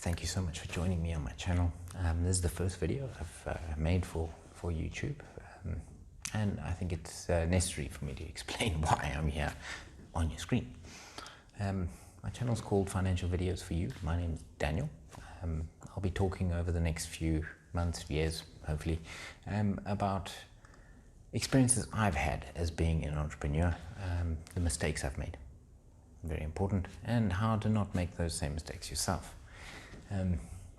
Thank you so much for joining me on my channel. This is the first video I've made for YouTube, and I think it's necessary for me to explain why I'm here on your screen. My channel is called Financial Videos for You. My name is Daniel. I'll be talking over the next few months, years, hopefully, about experiences I've had as being an entrepreneur, the mistakes I've made, very important, and how to not make those same mistakes yourself.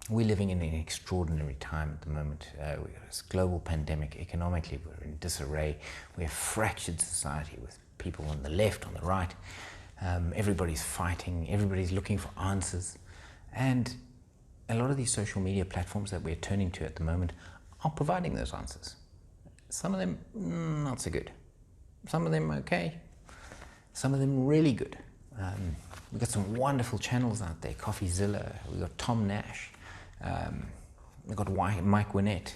We're living in an extraordinary time at the moment. We've got this global pandemic. Economically, we're in disarray. We're a fractured society with people on the left, on the right. Everybody's fighting. Everybody's looking for answers. And a lot of these social media platforms that we're turning to at the moment are providing those answers. Some of them not so good. Some of them okay. Some of them really good. We've got some wonderful channels out there, CoffeeZilla, we've got Tom Nash, we've got Mike Winnett,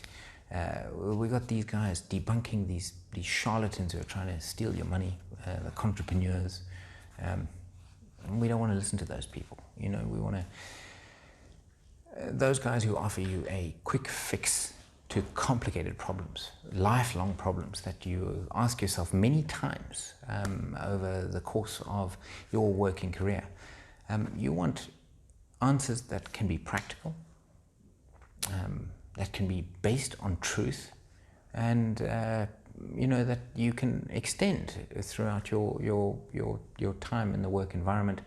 we've got these guys debunking these charlatans who are trying to steal your money, the entrepreneurs. We don't want to listen to those people. You know, we want to, those guys who offer you a quick fix to complicated problems, lifelong problems that you ask yourself many times over the course of your working career. You want answers that can be practical, that can be based on truth, and you know, that you can extend throughout your time in the work environment,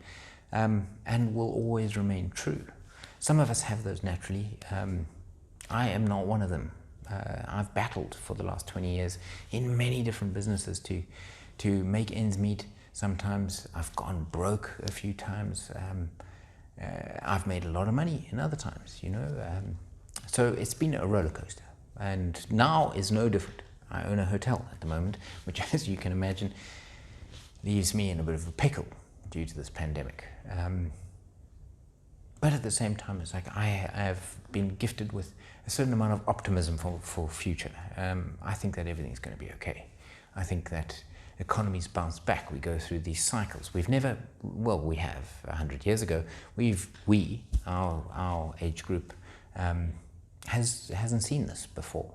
and will always remain true. Some of us have those naturally. I am not one of them. I've battled for the last 20 years in many different businesses to make ends meet. Sometimes I've gone broke a few times. I've made a lot of money in other times, you know. So it's been a roller coaster, and now is no different. I own a hotel at the moment, which, as you can imagine, leaves me in a bit of a pickle due to this pandemic. But at the same time, it's like I have been gifted with a certain amount of optimism for future. I think that everything's going to be okay. I think that economies bounce back. We go through these cycles. We've never, well, we have 100 years ago. Our age group hasn't seen this before.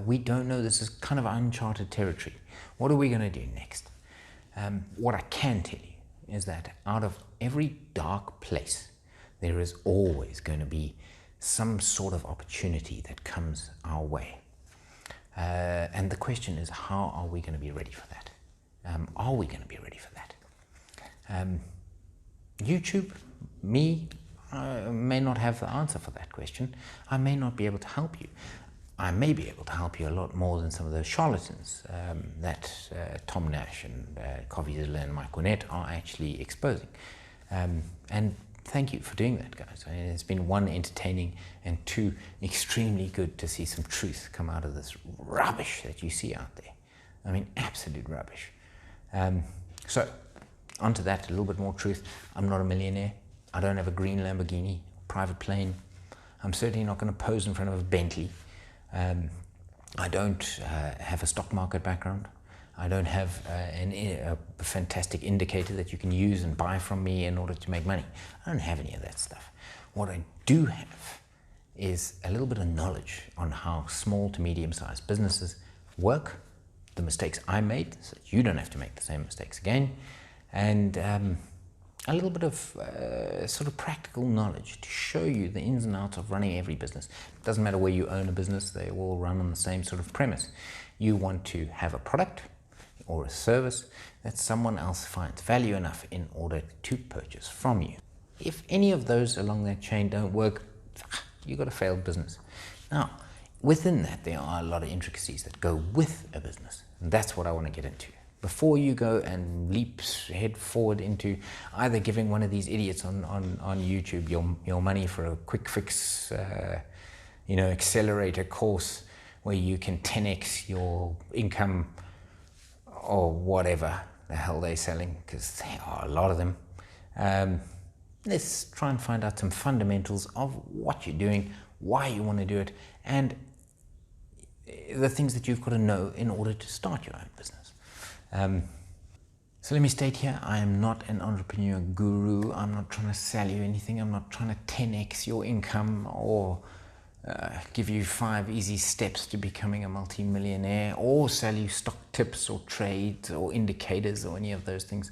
We don't know. This is kind of uncharted territory. What are we going to do next? What I can tell you is that out of every dark place, there is always going to be some sort of opportunity that comes our way. And the question is, how are we going to be ready for that? Are we going to be ready for that? YouTube, me, I may not have the answer for that question. I may not be able to help you. I may be able to help you a lot more than some of those charlatans that Tom Nash and CoffeeZilla and Mike Winnett are actually exposing. And thank you for doing that, guys. I mean, it's been one, entertaining, and two, extremely good to see some truth come out of this rubbish that you see out there. I mean, absolute rubbish. So, onto that, a little bit more truth. I'm not a millionaire. I don't have a green Lamborghini, private plane. I'm certainly not going to pose in front of a Bentley. I don't have a stock market background. I don't have a fantastic indicator that you can use and buy from me in order to make money. I don't have any of that stuff. What I do have is a little bit of knowledge on how small to medium-sized businesses work, the mistakes I made, so that you don't have to make the same mistakes again, and a little bit of sort of practical knowledge to show you the ins and outs of running every business. It doesn't matter where you own a business, they all run on the same sort of premise. You want to have a product or a service that someone else finds value enough in order to purchase from you. If any of those along that chain don't work, you've got a failed business. Now, within that, there are a lot of intricacies that go with a business, and that's what I want to get into. Before you go and leap head forward into either giving one of these idiots on YouTube your money for a quick fix, you know, accelerator course where you can 10x your income, or whatever the hell they're selling, because there are a lot of them. Let's try and find out some fundamentals of what you're doing, why you want to do it, and the things that you've got to know in order to start your own business. So let me state here, I am not an entrepreneur guru. I'm not trying to sell you anything. I'm not trying to 10x your income or give you 5 easy steps to becoming a multimillionaire or sell you stock tips or trades or indicators or any of those things.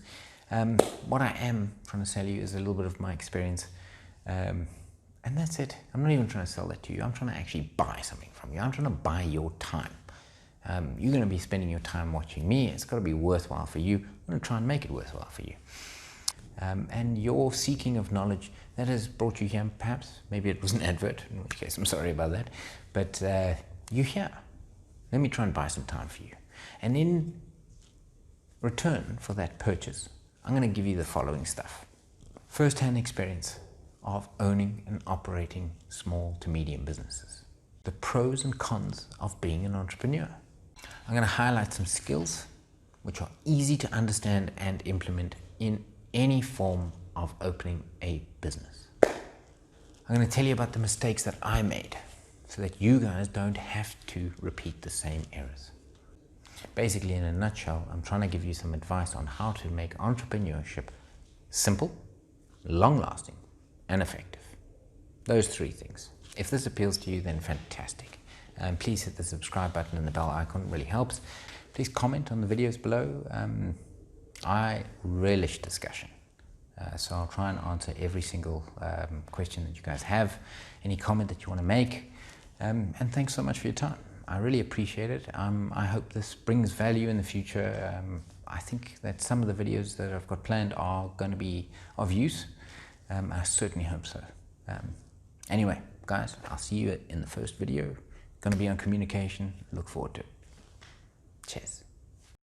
What I am trying to sell you is a little bit of my experience. And that's it. I'm not even trying to sell that to you. I'm trying to actually buy something from you. I'm trying to buy your time. You're going to be spending your time watching me. It's got to be worthwhile for you. I'm going to try and make it worthwhile for you. And your seeking of knowledge, that has brought you here, perhaps. Maybe it was an advert, in which case I'm sorry about that. But you're here. Let me try and buy some time for you. And in return for that purchase, I'm going to give you the following stuff. First-hand experience of owning and operating small to medium businesses. The pros and cons of being an entrepreneur. I'm going to highlight some skills which are easy to understand and implement in any form of opening a business. I'm going to tell you about the mistakes that I made so that you guys don't have to repeat the same errors. Basically, in a nutshell, I'm trying to give you some advice on how to make entrepreneurship simple, long-lasting, and effective. Those 3 things. If this appeals to you, then fantastic. Please hit the subscribe button and the bell icon, it really helps. Please comment on the videos below. I relish discussion, so I'll try and answer every single question that you guys have, any comment that you want to make, and thanks so much for your time. I really appreciate it. I hope this brings value in the future. I think that some of the videos that I've got planned are going to be of use. I certainly hope so. Anyway, guys, I'll see you in the first video. Going to be on communication. Look forward to it. Cheers.